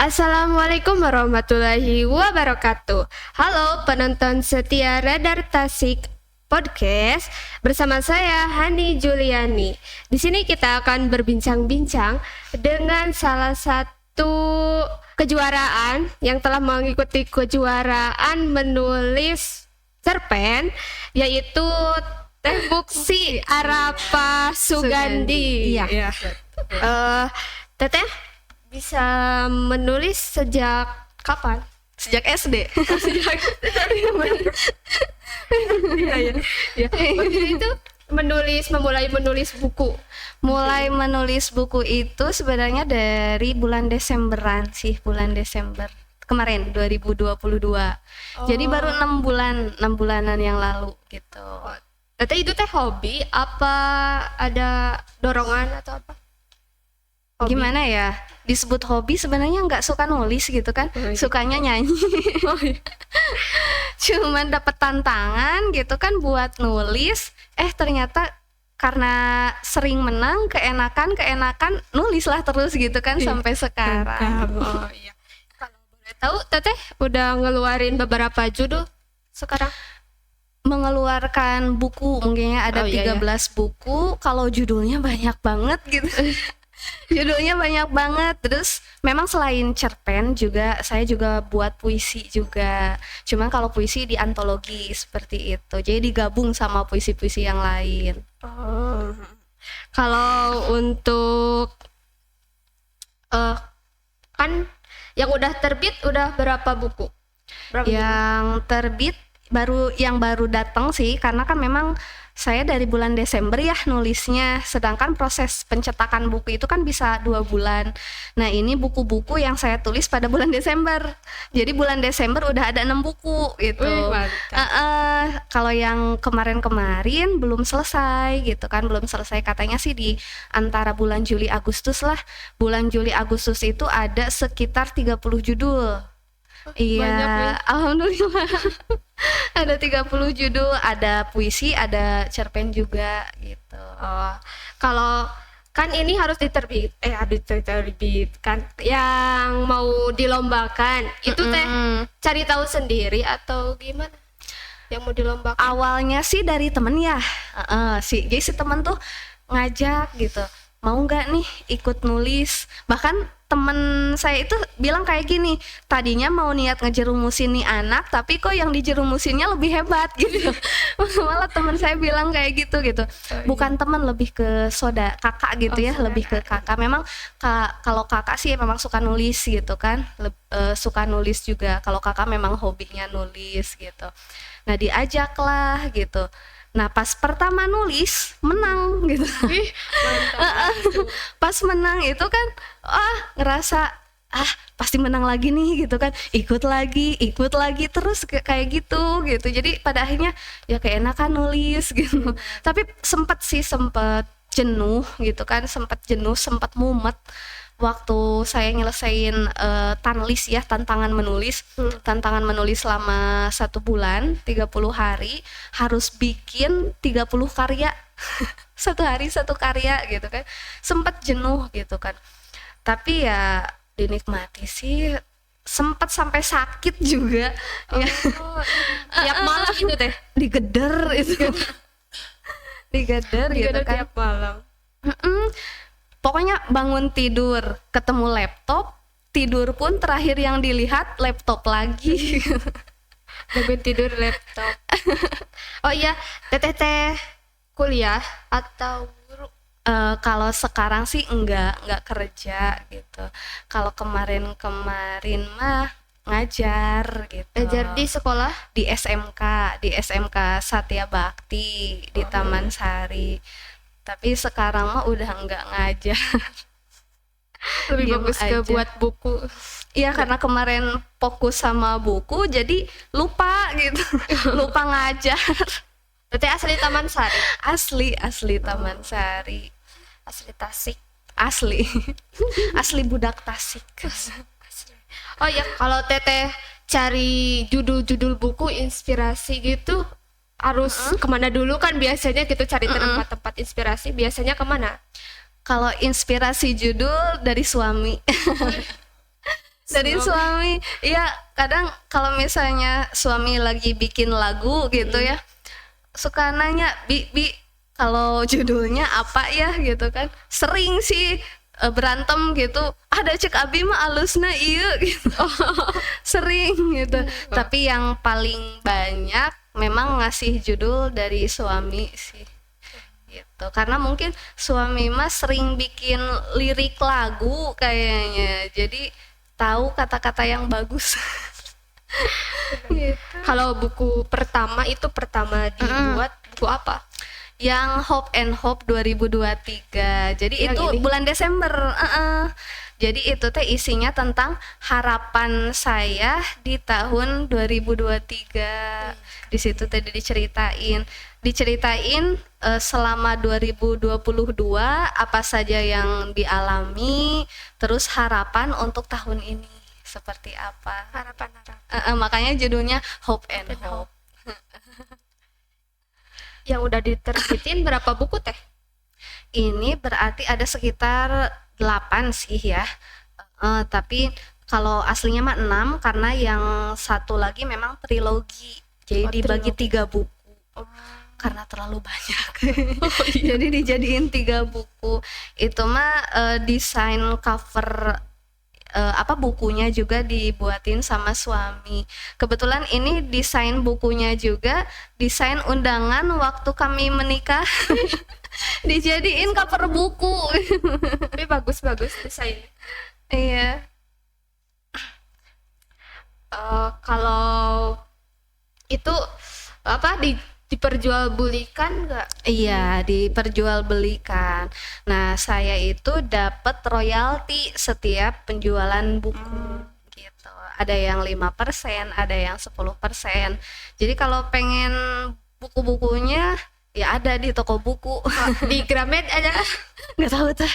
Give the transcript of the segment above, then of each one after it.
Assalamualaikum warahmatullahi wabarakatuh. Halo penonton setia Radar Tasik Podcast, bersama saya Hani Juliani. Di sini kita akan berbincang-bincang dengan salah satu kejuaraan yang telah mengikuti kejuaraan menulis cerpen, yaitu Teh Buksi Arapa Sugandi. Iya. Teteh bisa menulis sejak kapan? Sejak SD. Ya. Waktu itu memulai menulis buku. Mulai menulis buku itu sebenarnya dari bulan Desemberan sih, bulan Desember kemarin 2022. Jadi baru 6 bulanan yang lalu gitu. Teteh itu teh hobi apa ada dorongan atau apa? Hobi. Gimana ya? Disebut hobi sebenarnya nggak suka nulis gitu kan, sukanya nyanyi. Cuman dapet tantangan gitu kan buat nulis, ternyata karena sering menang keenakan nulis lah terus gitu kan sampai sekarang. Oh iya. Kalau boleh tahu teteh udah ngeluarin beberapa judul sekarang? Mengeluarkan buku mungkin ada 13 buku, kalau judulnya banyak banget gitu. Judulnya banyak banget. Terus memang selain cerpen juga saya juga buat puisi juga. Cuman kalau puisi di antologi seperti itu. Jadi digabung sama puisi-puisi yang lain. Oh. Kalau untuk kan yang udah terbit udah berapa buku? Yang terbit yang baru datang sih, karena kan memang saya dari bulan Desember ya nulisnya, sedangkan proses pencetakan buku itu kan bisa 2 bulan. Nah ini buku-buku yang saya tulis pada bulan Desember, jadi bulan Desember udah ada 6 buku gitu. Kalau yang kemarin belum selesai gitu kan, belum selesai katanya sih di antara bulan Juli Agustus lah. Bulan Juli Agustus itu ada sekitar 30 judul. Iya, alhamdulillah. Ada 30 judul, ada puisi, ada cerpen juga gitu. Oh, kalau kan ini harus diterbitkan yang mau dilombakan itu teh cari tahu sendiri atau gimana yang mau dilombakan? Awalnya sih dari temen ya, jadi si temen tuh ngajak gitu, mau nggak nih ikut nulis. Bahkan temen saya itu bilang kayak gini, tadinya mau niat ngejerumusin nih anak, tapi kok yang dijerumusinnya lebih hebat gitu. Malah temen saya bilang kayak gitu. Bukan temen, lebih ke kakak gitu ya, lebih ke kakak. Memang kalau kakak sih memang suka nulis gitu kan, suka nulis juga. Kalau kakak memang hobinya nulis gitu. Nah diajak lah gitu. Nah pas pertama nulis menang gitu. Pas menang itu kan ngerasa pasti menang lagi nih gitu kan, ikut lagi terus kayak gitu. Jadi pada akhirnya ya keenakan nulis gitu. Tapi sempat jenuh gitu kan, sempat mumet waktu saya nyelesain tanlis ya, tantangan menulis selama 1 bulan 30 hari harus bikin 30 karya. 1 hari 1 karya gitu kan, sempat jenuh gitu kan. Tapi ya dinikmati sih, sempat sampai sakit juga. Tiap malam itu teh digeder itu. digeder gitu kan tiap malam. Pokoknya bangun tidur ketemu laptop, tidur pun terakhir yang dilihat laptop lagi. Bangun tidur laptop. Oh iya, teteh kuliah atau guru? Kalau sekarang sih enggak kerja gitu. Kalau kemarin mah ngajar gitu. Ngajar di sekolah? Di SMK Satya Bakti di Taman Sari. Tapi sekarang mah udah enggak ngajar. Lebih bagus ke buat buku. Iya, karena kemarin fokus sama buku jadi lupa gitu. Lupa ngajar. Berarti asli Taman Sari? Asli Taman Sari. Asli Tasik? Asli budak Tasik. Oh ya, kalau teteh cari judul-judul buku inspirasi gitu harus kemana dulu kan biasanya gitu, cari tempat-tempat inspirasi biasanya kemana? Kalau inspirasi judul dari suami. dari suami. Iya, kadang kalau misalnya suami lagi bikin lagu gitu ya, suka nanya, Bi, kalau judulnya apa ya gitu kan. Sering sih berantem gitu. Ada cek abi mah alusna iya gitu. Sering gitu. Tapi yang paling banyak memang ngasih judul dari suami sih. Gitu. Karena mungkin suami mah sering bikin lirik lagu kayaknya. Jadi tahu kata-kata yang bagus. Gitu. Kalau buku pertama itu dibuat buku apa? Yang Hope and Hope 2023. Jadi Yang itu ini? bulan Desember. Jadi itu teh isinya tentang harapan saya di tahun 2023. Di situ tadi diceritain selama 2022 apa saja yang dialami, terus harapan untuk tahun ini seperti apa. Harapan. Makanya judulnya Hope and Hope. Yang udah diterbitin berapa buku teh? Ini berarti ada sekitar 8 sih ya. Tapi kalau aslinya mah 6 karena yang satu lagi memang trilogi. Jadi dibagi 3 buku. Karena terlalu banyak. Jadi dijadiin 3 buku. Itu mah desain cover bukunya juga dibuatin sama suami. Kebetulan ini desain bukunya juga desain undangan waktu kami menikah. Dijadiin cover buku. Tapi bagus desain. Iya. Kalau itu diperjualbelikan nggak? Iya, diperjualbelikan. Nah, saya itu dapat royalti setiap penjualan buku gitu. Ada yang 5%, ada yang 10%. Jadi kalau pengen buku-bukunya ya ada di toko buku. Di Gramet ada? Nggak tahu tuh.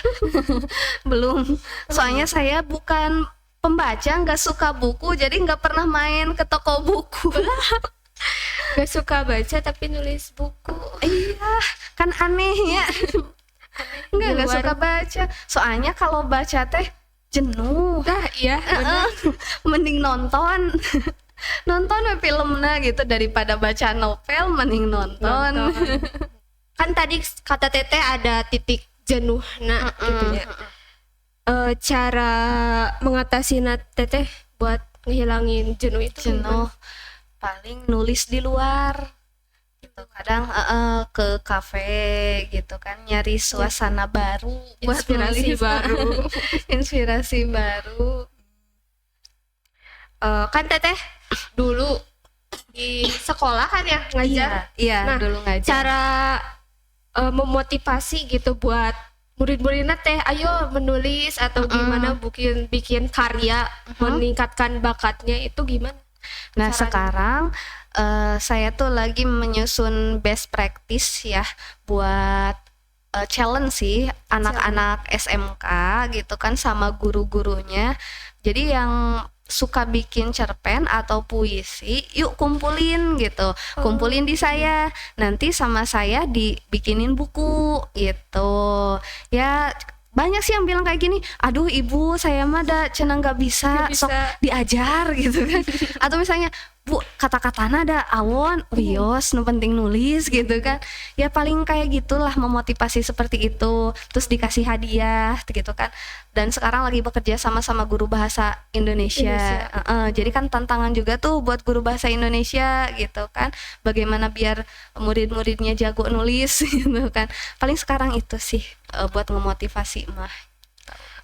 Belum. Soalnya saya bukan pembaca, nggak suka buku, jadi nggak pernah main ke toko buku. Gak suka baca tapi nulis buku. Iya, kan aneh ya. Nggak suka baca. Soalnya kalau baca teh jenuh. Iya bener. Mending nonton. Nonton filmnya gitu daripada baca novel, mending nonton. Kan tadi kata Teteh ada titik jenuh gitu ya. Cara mengatasi Teteh buat ngehilangin jenuh itu Jenuh paling nulis di luar gitu. Kadang ke kafe gitu kan, nyari suasana baru buat inspirasi nulis. baru. Inspirasi baru. Kan Teteh dulu di sekolah kan ya ngajar. Iya, Nah, dulu ngajar. Cara memotivasi gitu buat murid-muridnya teh ayo menulis atau gimana bikin karya meningkatkan bakatnya itu gimana? Nah, caranya? sekarang saya tuh lagi menyusun best practice ya buat challenge sih anak-anak SMK gitu kan sama guru-gurunya. Jadi yang suka bikin cerpen atau puisi, yuk kumpulin gitu. Kumpulin di saya. Nanti sama saya dibikinin buku gitu. Ya banyak sih yang bilang kayak gini, aduh ibu saya mah cenah nggak bisa, sok diajar gitu kan. Atau misalnya bu kata-katana ada awon, wios nu penting nulis gitu kan. Ya paling kayak gitulah, memotivasi seperti itu. Terus dikasih hadiah gitu kan. Dan sekarang lagi bekerja sama guru bahasa Indonesia. Jadi kan tantangan juga tuh buat guru bahasa Indonesia gitu kan. Bagaimana biar murid-muridnya jago nulis gitu kan. Paling sekarang itu sih buat ngemotivasi mah.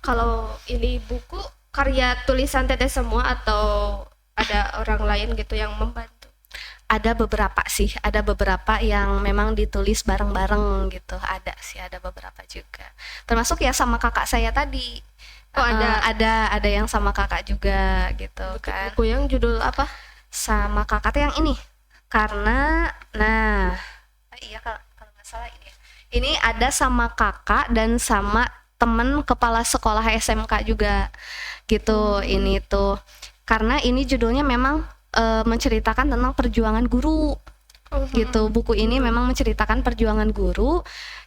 Kalau ini buku karya tulisan Teteh semua atau ada orang lain gitu yang membantu? Ada beberapa yang memang ditulis bareng-bareng gitu. Ada beberapa juga. Termasuk ya sama kakak saya tadi. Ada yang sama kakak juga gitu. Buku, kan. Buku yang judul apa? Sama kakak yang ini. Karena iya kalau nggak salah ini. Ini ada sama kakak dan sama temen kepala sekolah SMK juga gitu. Ini tuh karena ini judulnya memang menceritakan tentang perjuangan guru gitu. Buku ini memang menceritakan perjuangan guru.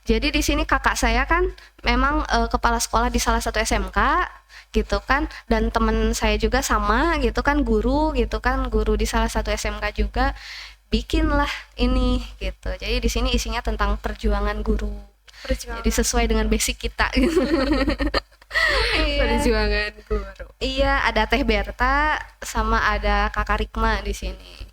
Jadi di sini kakak saya kan memang kepala sekolah di salah satu SMK gitu kan, dan temen saya juga sama gitu kan, guru gitu kan, guru di salah satu SMK juga, bikinlah ini gitu. Jadi di sini isinya tentang perjuangan guru. Jadi sesuai dengan basic kita gitu. Iya. Perjuangan guru. Iya, ada Teh Berta sama ada Kakak Rikma di sini.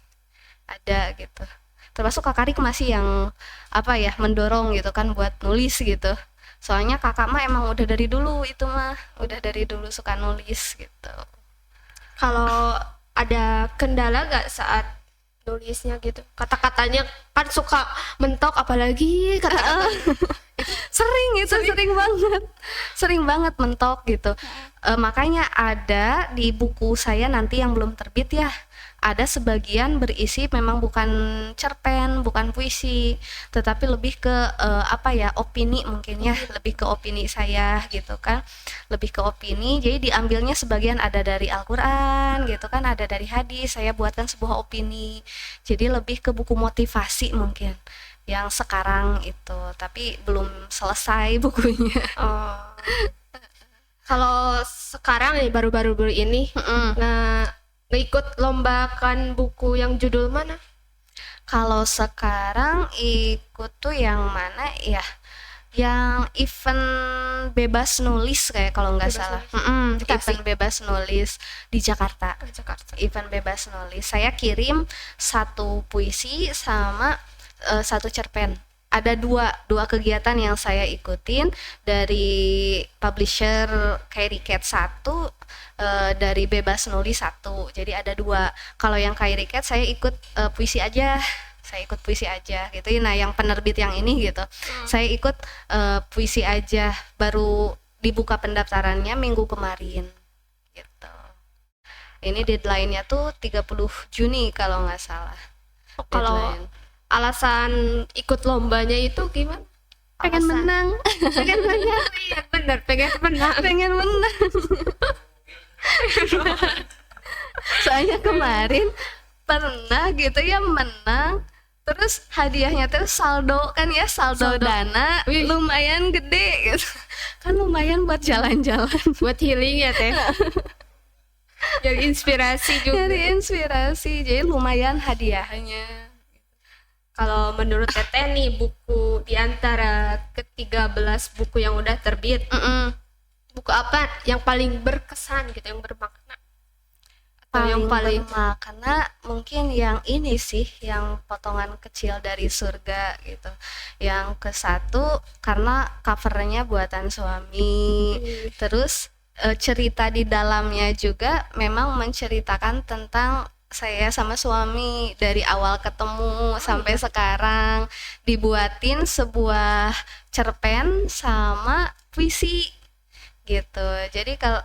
Ada gitu. Termasuk Kakak Rikma sih yang apa ya, mendorong gitu kan buat nulis gitu. Soalnya kakak mah emang udah dari dulu itu mah, udah dari dulu suka nulis gitu. Kalau ada kendala gak saat nulisnya gitu? Kata-katanya kan suka mentok, apalagi kata-kata sering banget mentok gitu. Makanya ada di buku saya nanti yang belum terbit ya, ada sebagian berisi memang bukan cerpen, bukan puisi, tetapi lebih ke apa ya, opini mungkin ya, lebih ke opini saya gitu kan, lebih ke opini. Jadi diambilnya sebagian ada dari Al-Quran gitu kan, ada dari hadis, saya buatkan sebuah opini. Jadi lebih ke buku motivasi mungkin yang sekarang itu, tapi belum selesai bukunya. Oh. Kalau sekarang nih baru-baru ini ngikut lombakan buku yang judul mana? Kalau sekarang ikut tuh yang mana ya? Yang event bebas nulis kayak kalau nggak salah. Event bebas nulis di Jakarta. Event bebas nulis. Saya kirim 1 puisi sama 1 cerpen. Ada dua kegiatan yang saya ikutin dari publisher Kairi Cat 1, dari bebas nulis 1. Jadi ada 2. Kalau yang Kairi Cat saya ikut puisi aja. Saya ikut puisi aja gitu. Nah, yang penerbit yang ini gitu, saya ikut puisi aja. Baru dibuka pendaftarannya minggu kemarin gitu. Ini deadline-nya tuh 30 Juni kalau nggak salah. Kalau alasan ikut lombanya itu gimana? Pengen menang. Pengen menang. Iya benar, pengen menang. Soalnya kemarin pernah gitu ya menang, terus hadiahnya tuh saldo kan ya, saldo dana. Wih. Lumayan gede gitu. Kan lumayan buat jalan-jalan, Buat healing ya Teh. Jadi inspirasi juga. jadi lumayan hadiahnya. Kalau menurut Teteh nih, buku di antara ke-13 buku yang udah terbit, buku apa yang paling berkesan gitu, yang bermakna? Atau yang paling bermakna mungkin yang ini sih, yang potongan kecil dari surga gitu. Yang ke-1 karena covernya buatan suami. Terus cerita di dalamnya juga memang menceritakan tentang saya sama suami dari awal ketemu sampai sekarang, dibuatin sebuah cerpen sama puisi gitu. Jadi kalau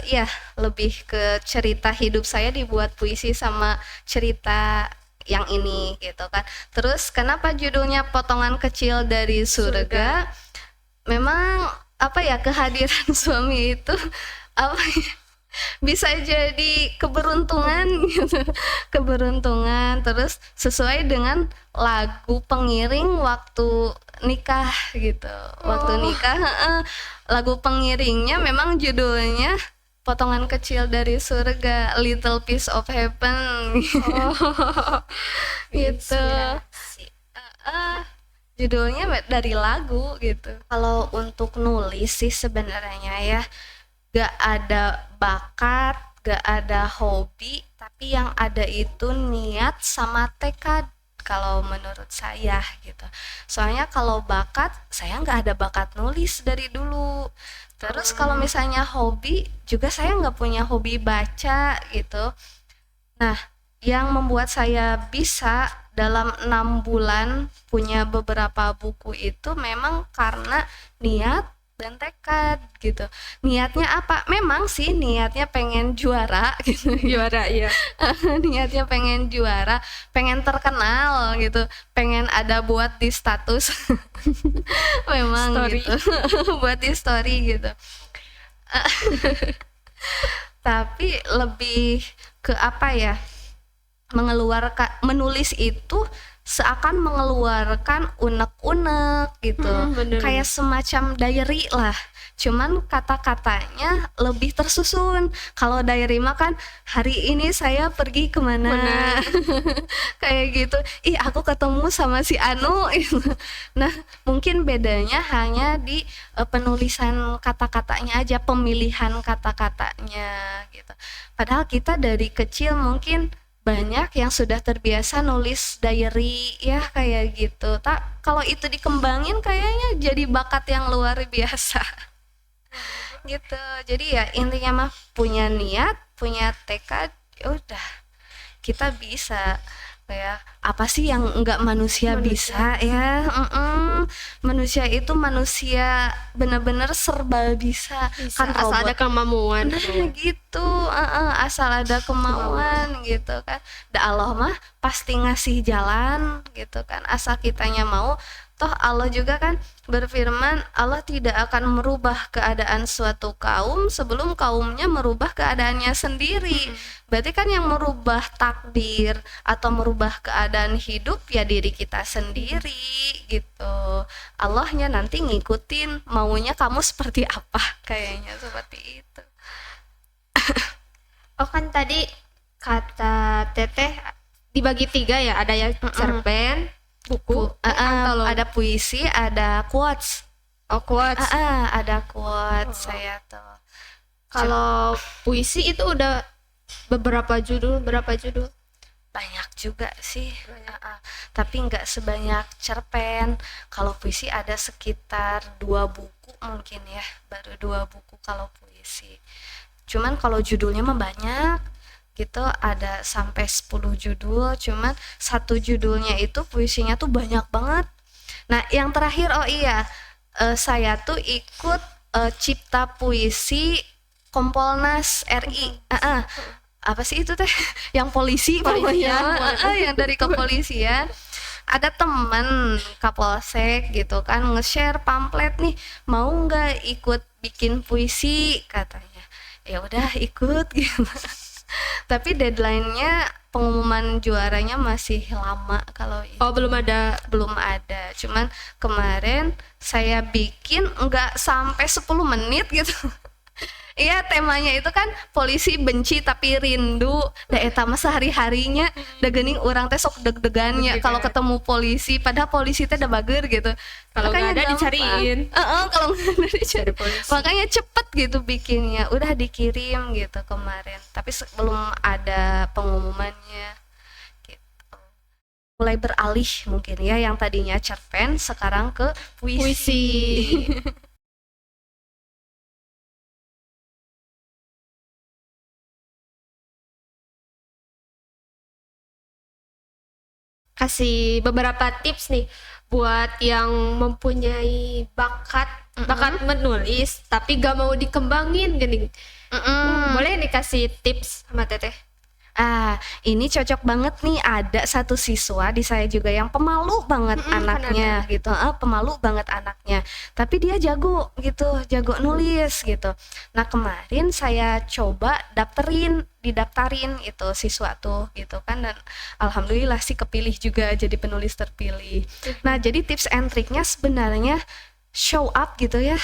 ya lebih ke cerita hidup saya dibuat puisi sama cerita yang ini gitu kan. Terus kenapa judulnya potongan kecil dari surga? Memang apa ya, kehadiran suami itu apa ya, bisa jadi keberuntungan gitu. Keberuntungan, terus sesuai dengan lagu pengiring waktu nikah gitu. Waktu nikah lagu pengiringnya memang judulnya potongan kecil dari surga, Little Piece of Heaven gitu. Judulnya dari lagu gitu. Kalau untuk nulis sih sebenarnya ya gak ada bakat, gak ada hobi, tapi yang ada itu niat sama tekad kalau menurut saya gitu. Soalnya kalau bakat, saya gak ada bakat nulis dari dulu. Terus kalau misalnya hobi, juga saya gak punya hobi baca gitu. Nah, yang membuat saya bisa dalam 6 bulan punya beberapa buku itu memang karena niat dan tekad gitu. Niatnya apa? Memang sih niatnya pengen juara gitu. juara ya. Niatnya pengen juara, pengen terkenal gitu, pengen ada buat di status. Memang Story. gitu. Buat di story gitu. Tapi lebih ke apa ya? menulis itu seakan mengeluarkan unek-unek gitu, bener. kayak semacam diary lah, cuman kata-katanya lebih tersusun. Kalau diary mah kan hari ini saya pergi kemana, kayak gitu, ih aku ketemu sama si Anu. Nah mungkin bedanya hanya di penulisan kata-katanya aja, pemilihan kata-katanya gitu. Padahal kita dari kecil mungkin banyak yang sudah terbiasa nulis diary ya kayak gitu. Kalau itu dikembangin kayaknya jadi bakat yang luar biasa. Gitu. Jadi ya intinya mah punya niat, punya tekad, ya udah kita bisa. Kayak apa sih yang enggak manusia bisa ya? Manusia itu manusia benar-benar serba bisa. Kan asal robot ada kemampuan. Nah gitu, asal ada kemauan gitu kan. Allah mah pasti ngasih jalan gitu kan, asal kitanya mau. Toh Allah juga kan berfirman, Allah tidak akan merubah keadaan suatu kaum sebelum kaumnya merubah keadaannya sendiri. Berarti kan yang merubah takdir atau merubah keadaan hidup ya diri kita sendiri gitu. Allahnya nanti ngikutin maunya kamu seperti apa, kayaknya seperti itu. Oh kan tadi kata Teteh dibagi 3 ya, ada yang cerpen, buku, ada puisi, ada quotes. Oh quotes. Ada quotes saya tuh. Kalau puisi itu udah berapa judul? Banyak juga sih, tapi nggak sebanyak cerpen. Kalau puisi ada sekitar 2 buku mungkin ya, baru 2 buku kalau puisi. Cuman kalau judulnya mah banyak gitu, ada sampai 10 judul, cuman satu judulnya itu puisinya tuh banyak banget. Nah yang terakhir, oh iya, saya tuh ikut cipta puisi Kompolnas RI. Apa sih itu teh? Yang polisi pokoknya, yang dari kepolisian. Ada teman Kapolsek gitu kan nge-share pamflet nih, mau nggak ikut bikin puisi katanya. Ya udah ikut gitu. Tapi deadline-nya pengumuman juaranya masih lama kalau itu. Oh belum ada. Cuman kemarin saya bikin nggak sampai 10 menit gitu. Iya, temanya itu kan polisi benci tapi rindu. Da eta mah sehari-harinya da geuning urang teh sok deg-degannya kalau ketemu polisi, padahal polisi teh da bager gitu. Kalau nggak ada dicariin. Kalau nggak ada dicari polisi. Makanya cepet gitu bikinnya, udah dikirim gitu kemarin. Tapi belum ada pengumumannya. Gitu. Mulai beralih mungkin ya, yang tadinya cerpen sekarang ke puisi. Kasih beberapa tips nih buat yang mempunyai bakat menulis tapi gak mau dikembangin gini. Boleh nih kasih tips sama Teteh? Ini cocok banget nih, ada satu siswa di saya juga yang pemalu banget anaknya gitu, pemalu banget anaknya, tapi dia jago gitu, jago nulis gitu. Nah kemarin saya coba didaftarin itu siswa tuh gitu kan, dan alhamdulillah sih kepilih juga jadi penulis terpilih. Nah jadi tips and triknya sebenarnya show up gitu ya.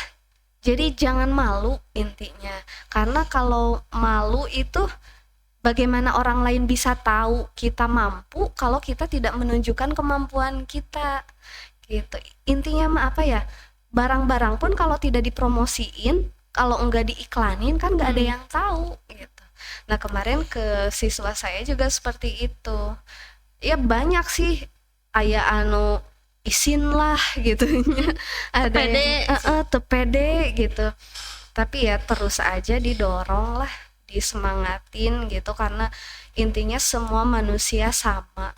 Jadi jangan malu intinya, karena kalau malu itu bagaimana orang lain bisa tahu kita mampu kalau kita tidak menunjukkan kemampuan kita gitu. Intinya mah apa ya, barang-barang pun kalau tidak dipromosiin, kalau enggak diiklanin kan enggak ada yang tahu gitu. Nah kemarin ke siswa saya juga seperti itu ya, banyak sih aya anu isin lah gitu ada yang tepede gitu, tapi ya terus aja didorong lah, disemangatin gitu, karena intinya semua manusia sama.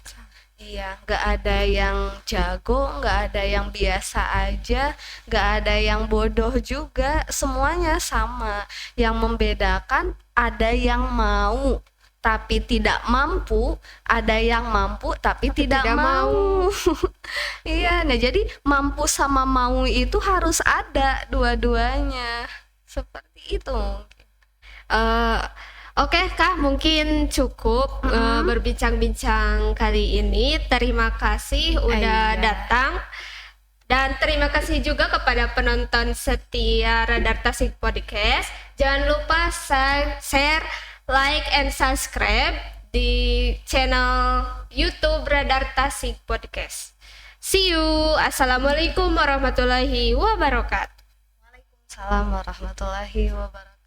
Iya, nggak ada yang jago, nggak ada yang biasa aja, nggak ada yang bodoh juga, semuanya sama. Yang membedakan ada yang mau tapi tidak mampu, ada yang mampu tapi tidak mau. Iya, nah jadi mampu sama mau itu harus ada dua-duanya, seperti itu. Oke Kak, mungkin cukup berbincang-bincang kali ini. Terima kasih udah Iya. datang. Dan terima kasih juga kepada penonton setia Radar Tasik Podcast. Jangan lupa share, like, and subscribe di channel YouTube Radar Tasik Podcast. See you. Assalamualaikum warahmatullahi wabarakatuh. Waalaikumsalam warahmatullahi wabarakatuh.